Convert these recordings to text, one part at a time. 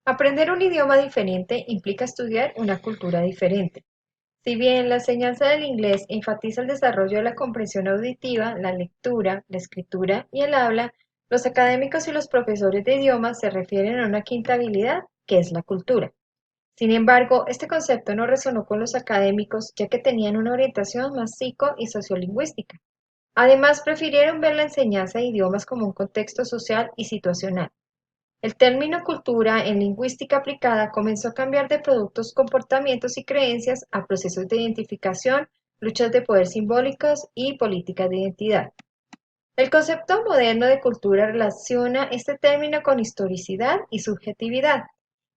Aprender un idioma diferente implica estudiar una cultura diferente. Si bien la enseñanza del inglés enfatiza el desarrollo de la comprensión auditiva, la lectura, la escritura y el habla, los académicos y los profesores de idiomas se refieren a una quinta habilidad, que es la cultura. Sin embargo, este concepto no resonó con los académicos ya que tenían una orientación más psico y sociolingüística. Además, prefirieron ver la enseñanza de idiomas como un contexto social y situacional. El término cultura en lingüística aplicada comenzó a cambiar de productos, comportamientos y creencias a procesos de identificación, luchas de poder simbólicas y políticas de identidad. El concepto moderno de cultura relaciona este término con historicidad y subjetividad.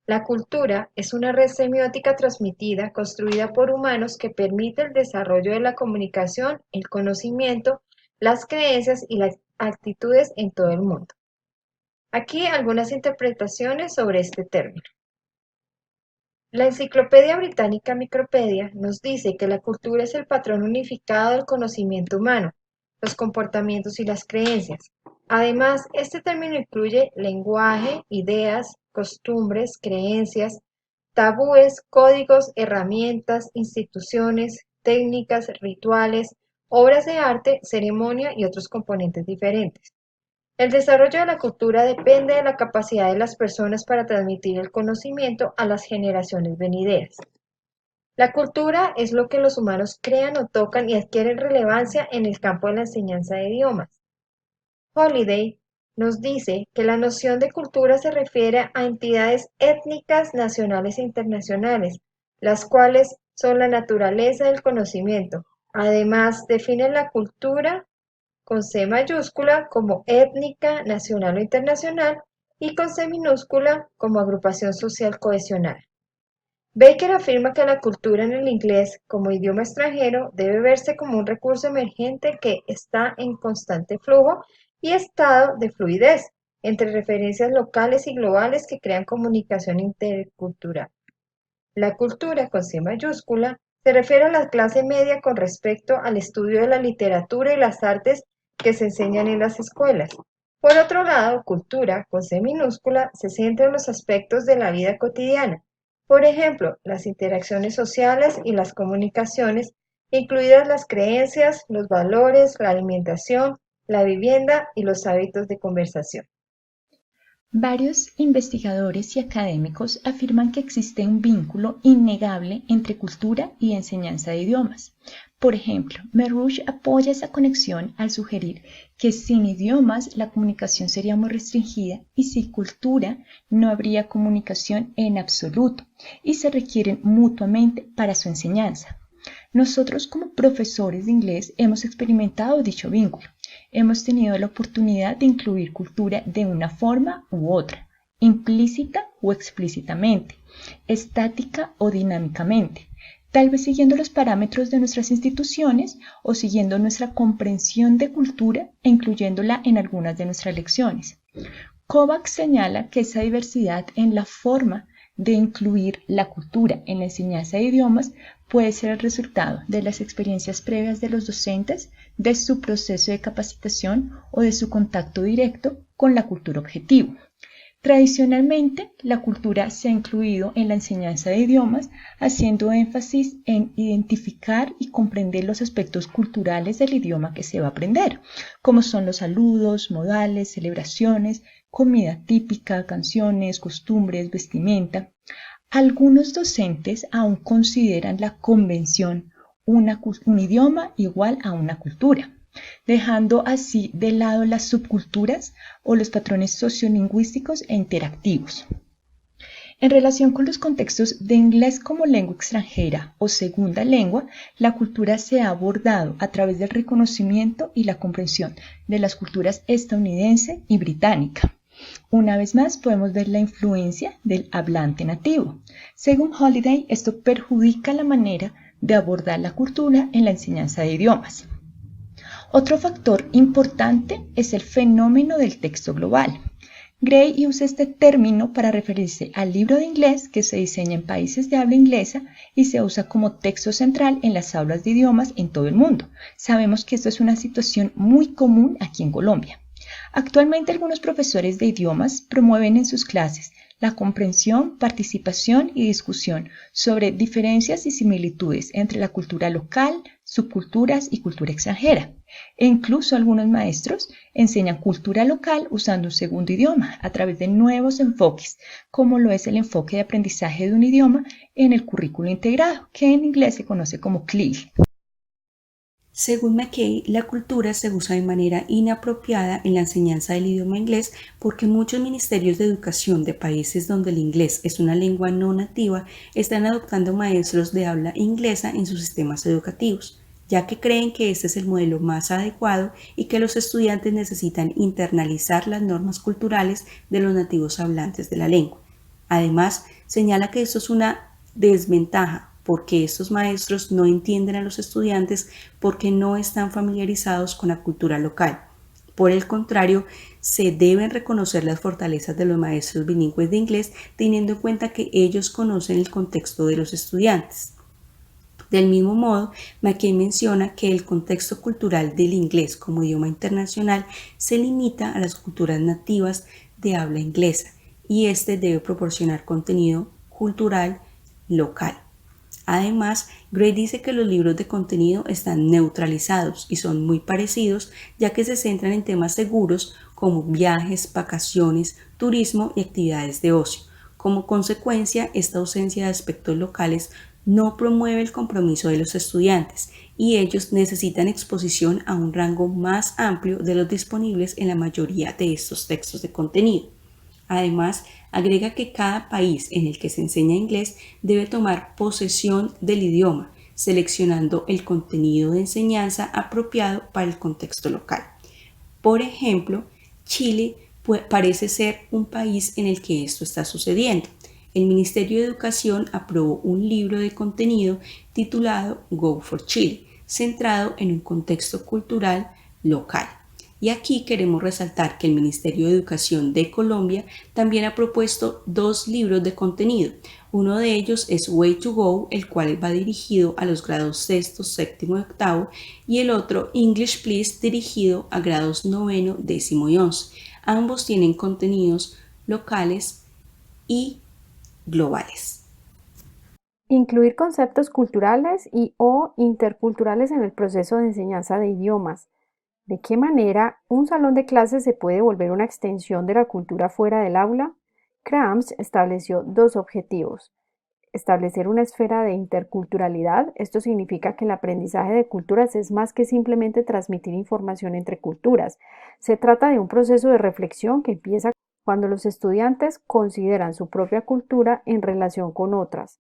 La cultura es una red semiótica transmitida, construida por humanos que permite el desarrollo de la comunicación, el conocimiento, las creencias y las actitudes en todo el mundo. Aquí algunas interpretaciones sobre este término. La Enciclopedia Británica Micropedia nos dice que la cultura es el patrón unificado del conocimiento humano, los comportamientos y las creencias. Además, este término incluye lenguaje, ideas, costumbres, creencias, tabúes, códigos, herramientas, instituciones, técnicas, rituales, obras de arte, ceremonia y otros componentes diferentes. El desarrollo de la cultura depende de la capacidad de las personas para transmitir el conocimiento a las generaciones venideras. La cultura es lo que los humanos crean o tocan y adquieren relevancia en el campo de la enseñanza de idiomas. Holiday nos dice que la noción de cultura se refiere a entidades étnicas, nacionales e internacionales, las cuales son la naturaleza del conocimiento. Además, define la cultura con C mayúscula como étnica, nacional o internacional y con C minúscula como agrupación social cohesionada. Baker afirma que la cultura en el inglés como idioma extranjero debe verse como un recurso emergente que está en constante flujo y estado de fluidez entre referencias locales y globales que crean comunicación intercultural. La cultura con C mayúscula se refiere a la clase media con respecto al estudio de la literatura y las artes que se enseñan en las escuelas. Por otro lado, cultura con C minúscula se centra en los aspectos de la vida cotidiana, por ejemplo, las interacciones sociales y las comunicaciones, incluidas las creencias, los valores, la alimentación, la vivienda y los hábitos de conversación. Varios investigadores y académicos afirman que existe un vínculo innegable entre cultura y enseñanza de idiomas. Por ejemplo, Merouche apoya esa conexión al sugerir que sin idiomas la comunicación sería muy restringida y sin cultura no habría comunicación en absoluto y se requieren mutuamente para su enseñanza. Nosotros como profesores de inglés hemos experimentado dicho vínculo. Hemos tenido la oportunidad de incluir cultura de una forma u otra, implícita o explícitamente, estática o dinámicamente, tal vez siguiendo los parámetros de nuestras instituciones o siguiendo nuestra comprensión de cultura e incluyéndola en algunas de nuestras lecciones. Kovacs señala que esa diversidad en la forma de incluir la cultura en la enseñanza de idiomas puede ser el resultado de las experiencias previas de los docentes, de su proceso de capacitación o de su contacto directo con la cultura objetivo. Tradicionalmente, la cultura se ha incluido en la enseñanza de idiomas, haciendo énfasis en identificar y comprender los aspectos culturales del idioma que se va a aprender, como son los saludos, modales, celebraciones, comida típica, canciones, costumbres, vestimenta. Algunos docentes aún consideran la convención un idioma igual a una cultura, dejando así de lado las subculturas o los patrones sociolingüísticos e interactivos. En relación con los contextos de inglés como lengua extranjera o segunda lengua, la cultura se ha abordado a través del reconocimiento y la comprensión de las culturas estadounidense y británica. Una vez más podemos ver la influencia del hablante nativo. Según Holiday, esto perjudica la manera de abordar la cultura en la enseñanza de idiomas. Otro factor importante es el fenómeno del texto global. Gray usa este término para referirse al libro de inglés que se diseña en países de habla inglesa y se usa como texto central en las aulas de idiomas en todo el mundo. Sabemos que esto es una situación muy común aquí en Colombia. Actualmente algunos profesores de idiomas promueven en sus clases la comprensión, participación y discusión sobre diferencias y similitudes entre la cultura local, subculturas y cultura extranjera. E incluso algunos maestros enseñan cultura local usando un segundo idioma a través de nuevos enfoques, como lo es el enfoque de aprendizaje de un idioma en el currículo integrado, que en inglés se conoce como CLIL. Según McKay, la cultura se usa de manera inapropiada en la enseñanza del idioma inglés porque muchos ministerios de educación de países donde el inglés es una lengua no nativa están adoptando maestros de habla inglesa en sus sistemas educativos, ya que creen que este es el modelo más adecuado y que los estudiantes necesitan internalizar las normas culturales de los nativos hablantes de la lengua. Además, señala que esto es una desventaja porque estos maestros no entienden a los estudiantes porque no están familiarizados con la cultura local. Por el contrario, se deben reconocer las fortalezas de los maestros bilingües de inglés teniendo en cuenta que ellos conocen el contexto de los estudiantes. Del mismo modo, McKay menciona que el contexto cultural del inglés como idioma internacional se limita a las culturas nativas de habla inglesa y este debe proporcionar contenido cultural local. Además, Gray dice que los libros de contenido están neutralizados y son muy parecidos ya que se centran en temas seguros como viajes, vacaciones, turismo y actividades de ocio. Como consecuencia, esta ausencia de aspectos locales no promueve el compromiso de los estudiantes y ellos necesitan exposición a un rango más amplio de los disponibles en la mayoría de estos textos de contenido. Además, agrega que cada país en el que se enseña inglés debe tomar posesión del idioma, seleccionando el contenido de enseñanza apropiado para el contexto local. Por ejemplo, Chile parece ser un país en el que esto está sucediendo. El Ministerio de Educación aprobó un libro de contenido titulado Go for Chile, centrado en un contexto cultural local. Y aquí queremos resaltar que el Ministerio de Educación de Colombia también ha propuesto 2 libros de contenido. Uno de ellos es Way to Go, el cual va dirigido a los grados sexto, séptimo y octavo, y el otro English Please, dirigido a grados noveno, décimo y 11. Ambos tienen contenidos locales y globales. Incluir conceptos culturales y o interculturales en el proceso de enseñanza de idiomas. ¿De qué manera un salón de clases se puede volver una extensión de la cultura fuera del aula? Krams estableció 2 objetivos. Establecer una esfera de interculturalidad. Esto significa que el aprendizaje de culturas es más que simplemente transmitir información entre culturas. Se trata de un proceso de reflexión que empieza cuando los estudiantes consideran su propia cultura en relación con otras.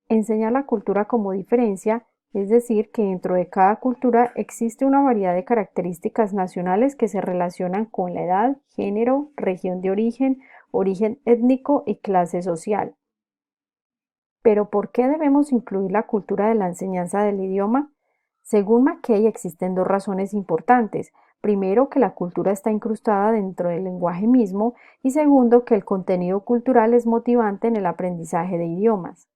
Enseñar la cultura como diferencia, es decir, que dentro de cada cultura existe una variedad de características nacionales que se relacionan con la edad, género, región de origen, origen étnico y clase social. Pero ¿por qué debemos incluir la cultura de la enseñanza del idioma? Según McKay, existen 2 razones importantes. Primero, que la cultura está incrustada dentro del lenguaje mismo y segundo, que el contenido cultural es motivante en el aprendizaje de idiomas.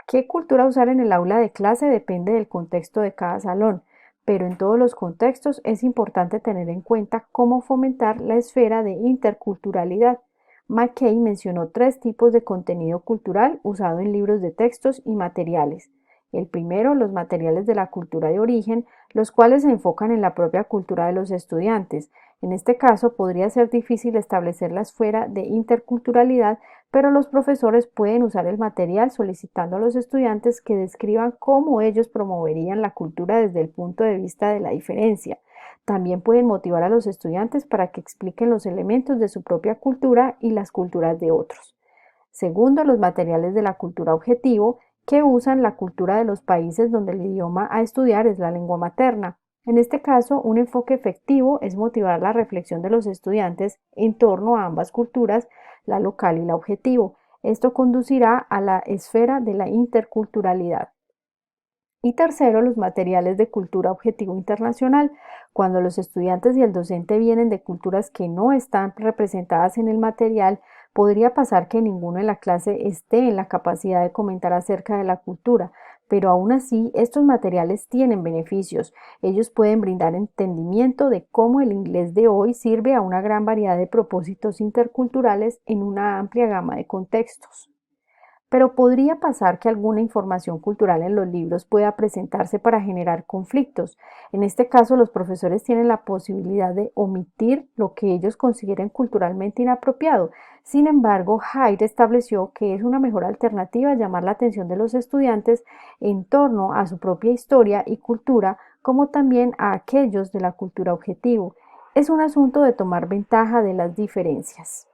¿Qué cultura usar en el aula de clase? Depende del contexto de cada salón, pero en todos los contextos es importante tener en cuenta cómo fomentar la esfera de interculturalidad. McKay mencionó 3 tipos de contenido cultural usado en libros de textos y materiales. El primero, los materiales de la cultura de origen, los cuales se enfocan en la propia cultura de los estudiantes. En este caso, podría ser difícil establecer la esfera de interculturalidad, pero los profesores pueden usar el material solicitando a los estudiantes que describan cómo ellos promoverían la cultura desde el punto de vista de la diferencia. También pueden motivar a los estudiantes para que expliquen los elementos de su propia cultura y las culturas de otros. Segundo, los materiales de la cultura objetivo, que usan la cultura de los países donde el idioma a estudiar es la lengua materna. En este caso, un enfoque efectivo es motivar la reflexión de los estudiantes en torno a ambas culturas, la local y la objetivo. Esto conducirá a la esfera de la interculturalidad. Y tercero, los materiales de cultura objetivo internacional. Cuando los estudiantes y el docente vienen de culturas que no están representadas en el material, podría pasar que ninguno en la clase esté en la capacidad de comentar acerca de la cultura, pero aún así estos materiales tienen beneficios. Ellos pueden brindar entendimiento de cómo el inglés de hoy sirve a una gran variedad de propósitos interculturales en una amplia gama de contextos. Pero podría pasar que alguna información cultural en los libros pueda presentarse para generar conflictos. En este caso, los profesores tienen la posibilidad de omitir lo que ellos consideren culturalmente inapropiado. Sin embargo, Hyde estableció que es una mejor alternativa llamar la atención de los estudiantes en torno a su propia historia y cultura, como también a aquellos de la cultura objetivo. Es un asunto de tomar ventaja de las diferencias.